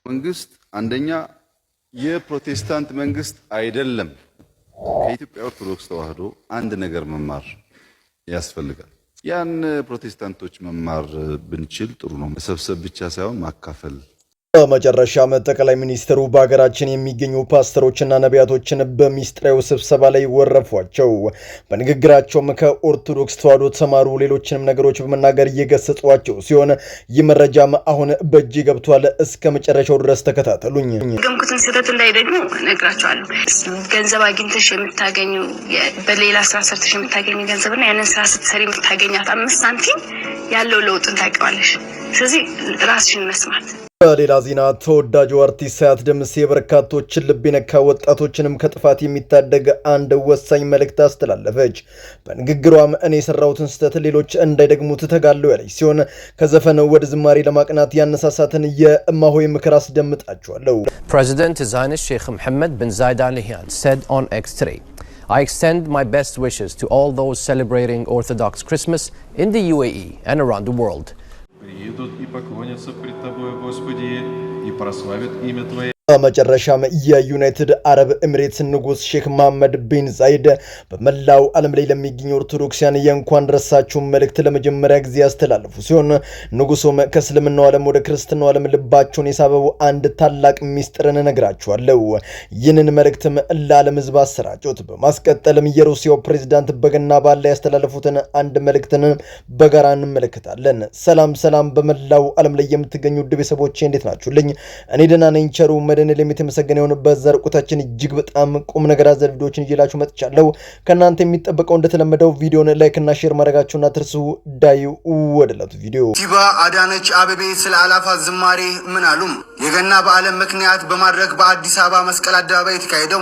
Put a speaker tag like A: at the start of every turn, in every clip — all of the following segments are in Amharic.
A: መንግስት አንደኛ የፕሮቴስታንት መንግስት አይደለም። ከኢትዮጵያ ኦርቶዶክስ ተዋህዶ አንድ ነገር መማር ያስፈልጋል። ያን ፕሮቴስታንቶች መማር ብንችል ጥሩ ነው። መሰብሰብ ብቻ ሳይሆን ማካፈል።
B: በመጨረሻም ጠቅላይ ሚኒስትሩ በሀገራችን የሚገኙ ፓስተሮችና ነቢያቶችን በሚስጥራዊ ስብሰባ ላይ ወረፏቸው። በንግግራቸውም ከኦርቶዶክስ ተዋህዶ ተማሩ ሌሎችንም ነገሮች በመናገር እየገሰጿቸው ሲሆን ይህ መረጃም አሁን በእጅ ገብቷል። እስከ መጨረሻው ድረስ ተከታተሉኝ።
C: ገምኩትን ስህተት እንዳይደግሙ እነግራቸዋለሁ። ገንዘብ አግኝተሽ የምታገኙ በሌላ ስራ ሰርተሽ የምታገኙ ገንዘብና ያንን ስራ ስትሰሪ የምታገኛት 5 ሳንቲም ያለው ለውጥን ታውቂዋለሽ። ስለዚህ ራስሽን መስማት።
B: በሌላ ዜና ተወዳጁ አርቲስት ሳያት ደምሴ የበርካቶችን ልብ የነካ ወጣቶችንም ከጥፋት የሚታደግ አንድ ወሳኝ መልእክት አስተላለፈች። በንግግሯም እኔ የሰራሁትን ስህተት ሌሎች እንዳይደግሙት ተጋለው ያለች ሲሆን ከዘፈን ወደ ዝማሬ ለማቅናት ያነሳሳትን የእማሆይ ምክር አስደምጣቸዋለሁ።
D: President His Highness Sheikh Mohammed bin Zayed Al Nahyan said on X today, I extend my best wishes to all those celebrating Orthodox Christmas in the UAE and around the world.
E: Приедут и поклонятся пред Тобою, Господи, и прославят имя Твое.
B: በመጨረሻም የዩናይትድ አረብ ኤሚሬትስ ንጉስ ሼክ መሐመድ ቢን ዛይድ በመላው ዓለም ላይ ለሚገኙ ኦርቶዶክሲያን የእንኳን ደረሳችሁ መልእክት ለመጀመሪያ ጊዜ ያስተላለፉ ሲሆን ንጉሱም ከእስልምናው ዓለም ወደ ክርስትናው ዓለም ልባቸውን የሳበው አንድ ታላቅ ሚስጥርን እነግራችኋለሁ። ይህንን መልእክትም ለዓለም ሕዝብ አሰራጩት። በማስቀጠልም የሩሲያው ፕሬዝዳንት በገና በዓል ላይ ያስተላለፉትን አንድ መልእክትን በጋራ እንመለከታለን። ሰላም በመላው ዓለም ላይ የምትገኙ ውድ ቤተሰቦቼ እንዴት ናችሁልኝ? እኔ ደህና ነኝ። ቸሩ መደነል የሚተመሰገነ የሆነ በዘርቁታችን እጅግ በጣም ቁም ነገር አዘል ቪዲዮዎችን ይዤላችሁ መጥቻለሁ። ከናንተ የሚጠበቀው እንደተለመደው ቪዲዮን ላይክ እና ሼር ማድረጋችሁን አትርሱ። ዳዩ ወደላቱ ቪዲዮ።
F: ቲባ አዳነች አቤቤ ስለ አላፋት ዝማሬ ምን አሉም? የገና በዓለም ምክንያት በማድረግ በአዲስ አበባ መስቀል አደባባይ የተካሄደው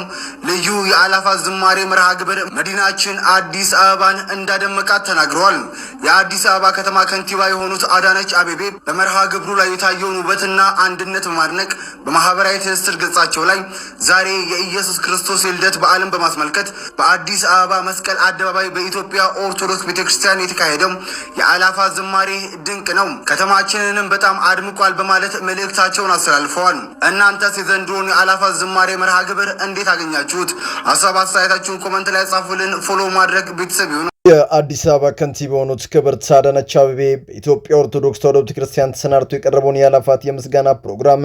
F: ልዩ የአላፋት ዝማሬ መርሃ ግብር መዲናችን አዲስ አበባን እንዳደመቃት ተናግረዋል። የአዲስ አበባ ከተማ ከንቲባ የሆኑት አዳነች አቤቤ በመርሃ ግብሩ ላይ የታየውን ውበትና አንድነት በማድነቅ በማህበራዊ ትስስር ገጻቸው ላይ ዛሬ የኢየሱስ ክርስቶስ የልደት በዓልን በማስመልከት በአዲስ አበባ መስቀል አደባባይ በኢትዮጵያ ኦርቶዶክስ ቤተክርስቲያን የተካሄደው የአላፋት ዝማሬ ድንቅ ነው፣ ከተማችንንም በጣም አድምቋል በማለት መልእክታቸውን አስተላልፈዋል። እናንተስ የዘንድሮን የአላፋት ዝማሬ መርሃ ግብር እንዴት አገኛችሁት? ሀሳብ አስተያየታችሁን ኮመንት ላይ ጻፉልን። ፎሎ ማድረግ ቤተሰብ ይሁኑ።
B: የአዲስ አበባ ከንቲባ የሆኑት ክብርት አዳነች አቤቤ በኢትዮጵያ ኦርቶዶክስ ተዋህዶ ቤተክርስቲያን ተሰናድቶ የቀረበውን የአላፋት የምስጋና ፕሮግራም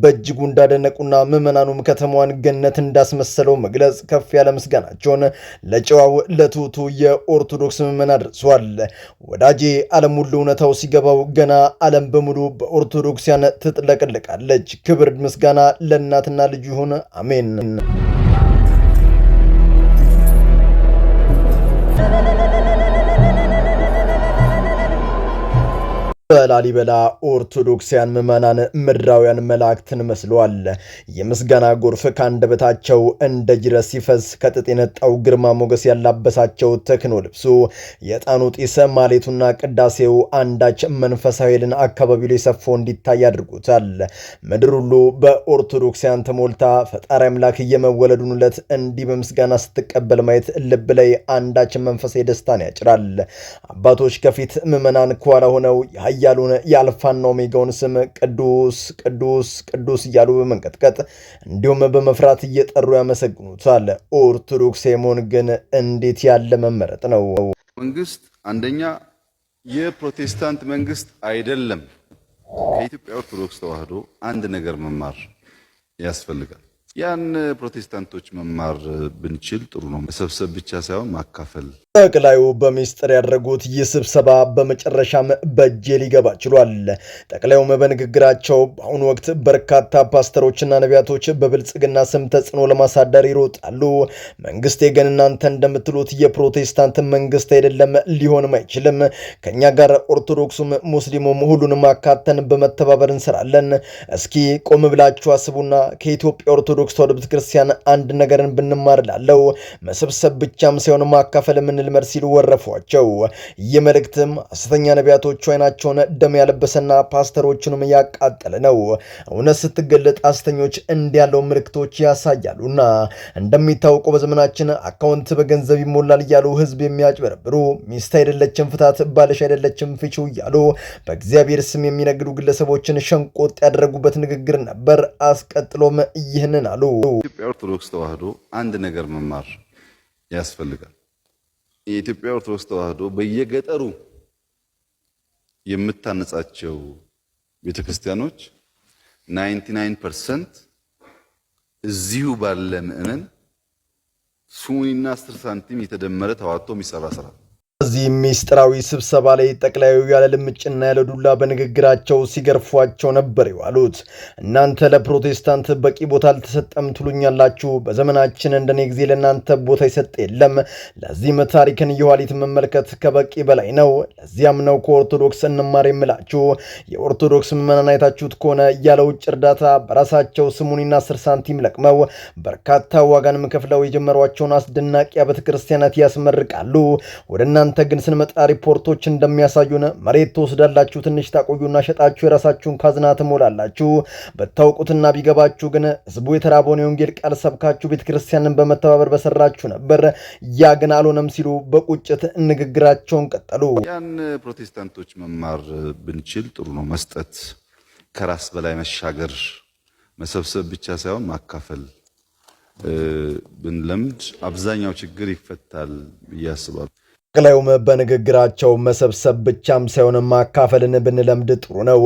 B: በእጅጉ እንዳደነቁና ምዕመናኑም ከተማዋን ገነት እንዳስመሰለው መግለጽ ከፍ ያለ ምስጋናቸውን ለጨዋው ለትሑቱ የኦርቶዶክስ ምዕመን አድርሷል። ወዳጄ ዓለም ሁሉ እውነታው ሲገባው ገና ዓለም በሙሉ በኦርቶዶክሲያን ትጥለቀለቃለች። ክብር ምስጋና ለእናትና ልጁ ይሁን፣ አሜን። በላሊበላ ኦርቶዶክሲያን ምዕመናን ምድራውያን መላእክትን መስለዋል። የምስጋና ጎርፍ ከአንደበታቸው እንደ ጅረት ሲፈስ ከጥጥ የነጣው ግርማ ሞገስ ያላበሳቸው ተክኖ ልብሱ የዕጣኑ ጢስ ማሌቱና ቅዳሴው አንዳች መንፈሳዊ ኃይልን አካባቢው ላይ ሰፎ እንዲታይ አድርጎታል። ምድር ሁሉ በኦርቶዶክሲያን ተሞልታ ፈጣሪ አምላክ የመወለዱን ዕለት እንዲህ በምስጋና ስትቀበል ማየት ልብ ላይ አንዳች መንፈሳዊ ደስታን ያጭራል። አባቶች ከፊት ምዕመናን ከኋላ ሆነው ያሉን የአልፋና ኦሜጋውን ስም ቅዱስ ቅዱስ ቅዱስ እያሉ በመንቀጥቀጥ እንዲሁም በመፍራት እየጠሩ ያመሰግኑታል። ኦርቶዶክስ መሆን ግን እንዴት ያለ መመረጥ ነው!
A: መንግስት አንደኛ የፕሮቴስታንት መንግስት አይደለም። ከኢትዮጵያ ኦርቶዶክስ ተዋህዶ አንድ ነገር መማር ያስፈልጋል። ያን ፕሮቴስታንቶች መማር ብንችል ጥሩ ነው። መሰብሰብ ብቻ ሳይሆን ማካፈል።
B: ጠቅላዩ በሚስጥር ያደረጉት ይህ ስብሰባ በመጨረሻም በእጄ ሊገባ ችሏል። ጠቅላዩም በንግግራቸው በአሁኑ ወቅት በርካታ ፓስተሮችና ነቢያቶች በብልጽግና ስም ተጽዕኖ ለማሳደር ይሮጣሉ። መንግስቴ ግን እናንተ እንደምትሉት የፕሮቴስታንት መንግስት አይደለም፣ ሊሆንም አይችልም። ከኛ ጋር ኦርቶዶክሱም ሙስሊሙም ሁሉንም አካተን በመተባበር እንሰራለን። እስኪ ቆም ብላችሁ አስቡና ከኢትዮጵያ ኦርቶዶክስ ኦርቶዶክስ ተዋሕዶ ቤተክርስቲያን አንድ ነገርን ብንማር ላለው መሰብሰብ ብቻም ሳይሆን ማካፈል ምንልመድ ሲሉ ወረፏቸው። የመልእክትም ሐሰተኛ ነቢያቶቹ አይናቸውን ደም ያለበሰና ፓስተሮቹንም ያቃጠለ ነው። እውነት ስትገለጥ ሐሰተኞች እንዲያለው ምልክቶች ያሳያሉና እንደሚታወቀው በዘመናችን አካውንት በገንዘብ ይሞላል እያሉ ህዝብ የሚያጭበረብሩ ሚስት አይደለችም ፍታት ባልሽ አይደለችም ፍቺው እያሉ በእግዚአብሔር ስም የሚነግዱ ግለሰቦችን ሸንቆጥ ያደረጉበት ንግግር ነበር። አስቀጥሎም ይህንን አሉ።
A: የኢትዮጵያ ኦርቶዶክስ ተዋሕዶ አንድ ነገር መማር ያስፈልጋል። የኢትዮጵያ ኦርቶዶክስ ተዋሕዶ በየገጠሩ የምታነጻቸው ቤተክርስቲያኖች 99% እዚሁ ባለ ምዕመን ሱኒና 10 ሳንቲም የተደመረ ተዋጥቶ የሚሰራ ስራ።
B: እዚህ ሚስጥራዊ ስብሰባ ላይ ጠቅላዩ ያለ ልምጭና ያለ ዱላ በንግግራቸው ሲገርፏቸው ነበር ይዋሉት። እናንተ ለፕሮቴስታንት በቂ ቦታ አልተሰጠም ትሉኛላችሁ። በዘመናችን እንደኔ ጊዜ ለእናንተ ቦታ ይሰጥ የለም። ለዚህም ታሪክን የኋሊት መመልከት ከበቂ በላይ ነው። ለዚያም ነው ከኦርቶዶክስ እንማር የምላችሁ። የኦርቶዶክስ ምዕመናን አይታችሁት ከሆነ ያለ ውጭ እርዳታ በራሳቸው ስሙኒና 10 ሳንቲም ለቅመው በርካታ ዋጋንም ከፍለው የጀመሯቸውን አስደናቂ ቤተክርስቲያናት ያስመርቃሉ። ወደ እናንተ ግን ስንመጣ ሪፖርቶች እንደሚያሳዩን መሬት ተወስዳላችሁ፣ ትንሽ ታቆዩና ሸጣችሁ የራሳችሁን ካዝና ትሞላላችሁ። በታውቁትና ቢገባችሁ ግን ህዝቡ የተራበውን የወንጌል ቃል ሰብካችሁ ቤተክርስቲያንን በመተባበር በሰራችሁ ነበር። ያ ግን አልሆነም ሲሉ በቁጭት ንግግራቸውን ቀጠሉ።
A: ያን ፕሮቴስታንቶች መማር ብንችል ጥሩ ነው። መስጠት፣ ከራስ በላይ መሻገር፣ መሰብሰብ ብቻ ሳይሆን ማካፈል ብንለምድ አብዛኛው ችግር ይፈታል ብዬ አስባለሁ።
B: ጠቅላዩም በንግግራቸው መሰብሰብ ብቻም ሳይሆን ማካፈልን ብንለምድ ጥሩ ነው።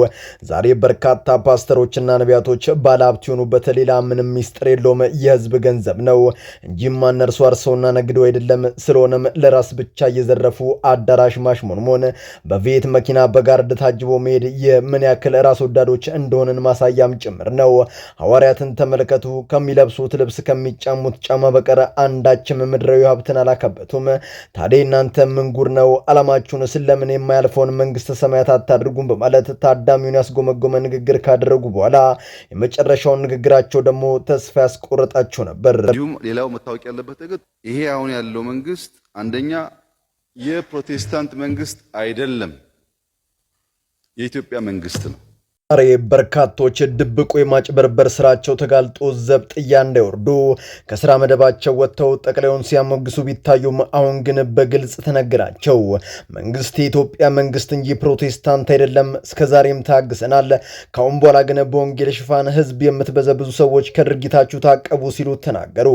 B: ዛሬ በርካታ ፓስተሮችና ነቢያቶች ባለሀብት የሆኑበት ሌላ ምንም ሚስጥር የለውም፣ የህዝብ ገንዘብ ነው እንጂማ እነርሱ አርሰውና ነግደው አይደለም። ስለሆነም ለራስ ብቻ እየዘረፉ አዳራሽ ማሽሞንሞን፣ በቤት መኪና በጋርድ ታጅቦ መሄድ የምን ያክል ራስ ወዳዶች እንደሆንን ማሳያም ጭምር ነው። ሐዋርያትን ተመልከቱ። ከሚለብሱት ልብስ ከሚጫሙት ጫማ በቀር አንዳችም ምድራዊ ሀብትን አላካበቱም። ታዲያ እናንተ ምን ጉር ነው? ዓላማችሁን ስለምን የማያልፈውን መንግስተ ሰማያት አታድርጉም? በማለት ታዳሚውን ያስጎመጎመ ንግግር ካደረጉ በኋላ የመጨረሻውን ንግግራቸው ደግሞ ተስፋ ያስቆረጣቸው ነበር።
A: እንዲሁም ሌላው መታወቅ ያለበት ነገር ይሄ አሁን ያለው መንግስት አንደኛ የፕሮቴስታንት መንግስት አይደለም፣ የኢትዮጵያ መንግስት ነው።
B: ዛሬ በርካቶች ድብቁ የማጭበርበር ስራቸው ተጋልጦ ዘብጥያ እንዳይወርዱ ከስራ መደባቸው ወጥተው ጠቅላዩን ሲያሞግሱ ቢታዩም አሁን ግን በግልጽ ተነገራቸው። መንግስት የኢትዮጵያ መንግስት እንጂ ፕሮቴስታንት አይደለም። እስከዛሬም ታግሰናል። ካሁን በኋላ ግን በወንጌል ሽፋን ህዝብ የምትበዘብዙ ሰዎች ከድርጊታችሁ ታቀቡ ሲሉ ተናገሩ።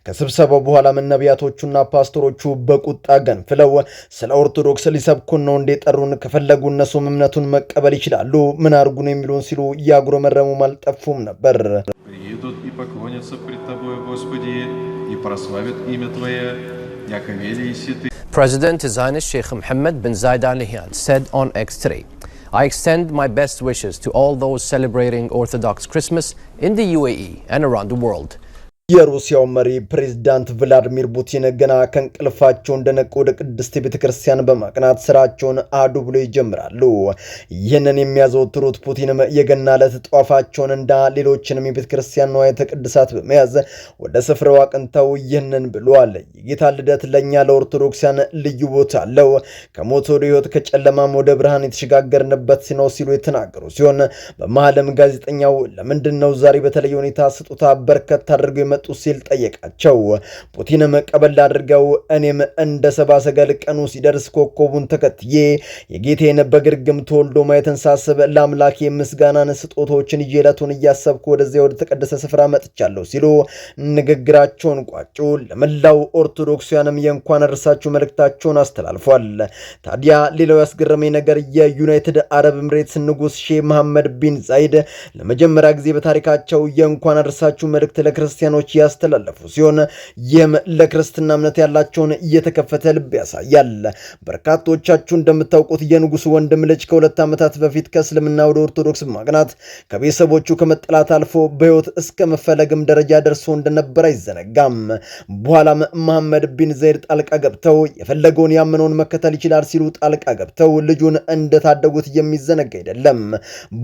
B: ከስብሰባው በኋላ ነቢያቶቹና ፓስተሮቹ በቁጣ ገንፍለው ስለ ኦርቶዶክስ ሊሰብኩን ነው እንደጠሩን፣ ከፈለጉ እነሱም እምነቱን መቀበል ይችላሉ፣ ምን አርጉ የሚሉን ሲሉ ያጉረመረሙ አልጠፉም ነበር።
E: Придут и поклонятся пред тобой, Господи, и прославят имя Твое, яко вели и си Ты.
D: President His Highness Sheikh Mohammed bin Zayed Al Nahyan said on X today, I extend my best wishes to all those celebrating Orthodox Christmas in the UAE and around the world.
B: የሩሲያው መሪ ፕሬዝዳንት ቭላዲሚር ፑቲን ገና ከንቅልፋቸው እንደነቁ ወደ ቅድስት ቤተክርስቲያን በማቅናት ስራቸውን አዱ ብሎ ይጀምራሉ። ይህንን የሚያዘወትሩት ፑቲንም የገና ዕለት ጧፋቸውን እንዳ ሌሎችንም የቤተክርስቲያን ንዋያተ ቅድሳት በመያዝ ወደ ስፍራው አቅንተው ይህንን ብለዋል። የጌታ ልደት ለእኛ ለኦርቶዶክሳን ልዩ ቦታ አለው። ከሞት ወደ ሕይወት ከጨለማም ወደ ብርሃን የተሸጋገርንበት ነው ሲሉ የተናገሩ ሲሆን በመሃልም ጋዜጠኛው ለምንድን ነው ዛሬ በተለየ ሁኔታ ስጦታ በርከት አድርገው መጡ ሲል ጠየቃቸው። ፑቲንም ቀበል አድርገው እኔም እንደ ሰብአ ሰገል ቀኑ ሲደርስ ኮከቡን ተከትዬ የጌቴን በግርግም ተወልዶ ማየትን ሳስብ ለአምላኬ ምስጋናን ስጦታዎችን ይዤለቱን እያሰብኩ ወደዚያ ወደ ተቀደሰ ስፍራ መጥቻለሁ ሲሉ ንግግራቸውን ቋጩ። ለመላው ኦርቶዶክሳውያንም የእንኳን አደረሳችሁ መልእክታቸውን አስተላልፏል። ታዲያ ሌላው ያስገረመኝ ነገር የዩናይትድ አረብ ኤምሬትስ ንጉስ ሼህ መሐመድ ቢን ዛይድ ለመጀመሪያ ጊዜ በታሪካቸው የእንኳን አደረሳችሁ መልእክት ለክርስቲያኖች ያስተላለፉ ሲሆን ይህም ለክርስትና እምነት ያላቸውን የተከፈተ ልብ ያሳያል። በርካቶቻችሁ እንደምታውቁት የንጉሱ ወንድም ልጅ ከ2 ዓመታት በፊት ከእስልምና ወደ ኦርቶዶክስ ማቅናት ከቤተሰቦቹ ከመጠላት አልፎ በህይወት እስከ መፈለግም ደረጃ ደርሶ እንደነበር አይዘነጋም። በኋላም መሐመድ ቢን ዘይድ ጣልቃ ገብተው የፈለገውን ያመነውን መከተል ይችላል ሲሉ ጣልቃ ገብተው ልጁን እንደታደጉት የሚዘነጋ አይደለም።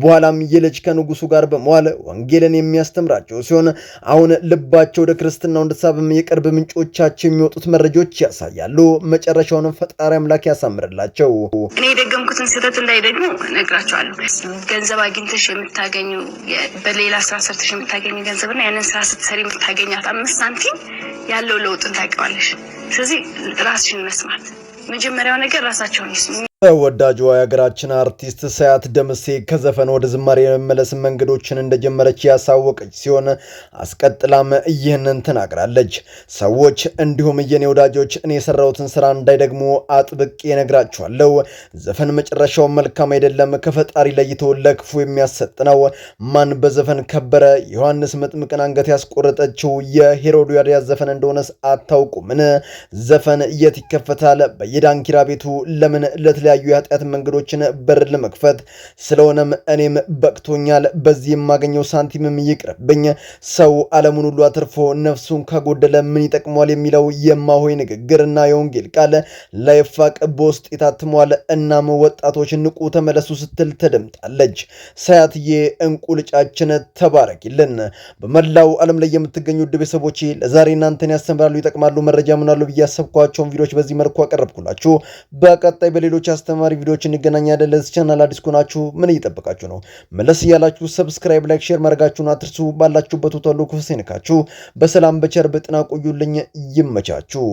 B: በኋላም የልጅ ከንጉሱ ጋር በመዋል ወንጌልን የሚያስተምራቸው ሲሆን አሁን ልባቸው ወደ ክርስትናው እንደተሳበም የቅርብ ምንጮቻቸው የሚወጡት መረጃዎች ያሳያሉ። መጨረሻውንም ፈጣሪ አምላክ ያሳምርላቸው።
C: እኔ የደገምኩትን ስህተት እንዳይደግሙ እነግራቸዋለሁ። ገንዘብ አግኝተሽ የምታገኙ በሌላ ስራ ሰርተሽ የምታገኙ ገንዘብና ያንን ስራ ስትሰሪ የምታገኛት 5 ሳንቲም ያለው ለውጥን ታውቂዋለሽ። ስለዚህ ራስሽን መስማት መጀመሪያው ነገር ራሳቸውን ይስሙ።
B: ተወዳጇ የሀገራችን አርቲስት ሳያት ደምሴ ከዘፈን ወደ ዝማሬ የመመለስ መንገዶችን እንደጀመረች ያሳወቀች ሲሆን አስቀጥላም ይህንን ተናግራለች። ሰዎች እንዲሁም የኔ ወዳጆች እኔ የሰራሁትን ስራ እንዳይደግሙ አጥብቄ እነግራቸዋለሁ። ዘፈን መጨረሻው መልካም አይደለም፣ ከፈጣሪ ለይቶ ለክፉ የሚያሰጥ ነው። ማን በዘፈን ከበረ? ዮሐንስ መጥምቅን አንገት ያስቆረጠችው የሄሮድያዳ ዘፈን እንደሆነስ አታውቁምን? ዘፈን የት ይከፈታል? በየዳንኪራ ቤቱ ለምን? ለተለያዩ የኃጢአት መንገዶችን በር ለመክፈት ስለሆነም እኔም በቅቶኛል። በዚህ የማገኘው ሳንቲምም ይቅርብኝ። ሰው ዓለሙን ሁሉ አትርፎ ነፍሱን ካጎደለ ምን ይጠቅሟል የሚለው የማሆይ ንግግርና የወንጌል ቃል ላይፋቅ በውስጥ የታትሟል። እናም ወጣቶች ንቁ፣ ተመለሱ ስትል ተደምጣለች። ሳያትዬ እንቁ ልጫችን ተባረኪልን። በመላው ዓለም ላይ የምትገኙ ውድ ቤተሰቦቼ ለዛሬ እናንተን ያስተምራሉ፣ ይጠቅማሉ፣ መረጃ ምናሉ ብዬ ያሰብኳቸውን ቪዲዮዎች በዚህ መልኩ አቀረብኩላችሁ። በቀጣይ በሌሎች አስተማሪ ቪዲዮዎች እንገናኛለን። ለዚህ ቻናል አዲስ ከሆናችሁ ምን እየጠበቃችሁ ነው? መለስ እያላችሁ ሰብስክራይብ፣ ላይክ፣ ሼር ማድረጋችሁን አትርሱ። ባላችሁበት ሁሉ ክፉ ሳይነካችሁ በሰላም በቸር በጤና ቆዩልኝ። ይመቻችሁ።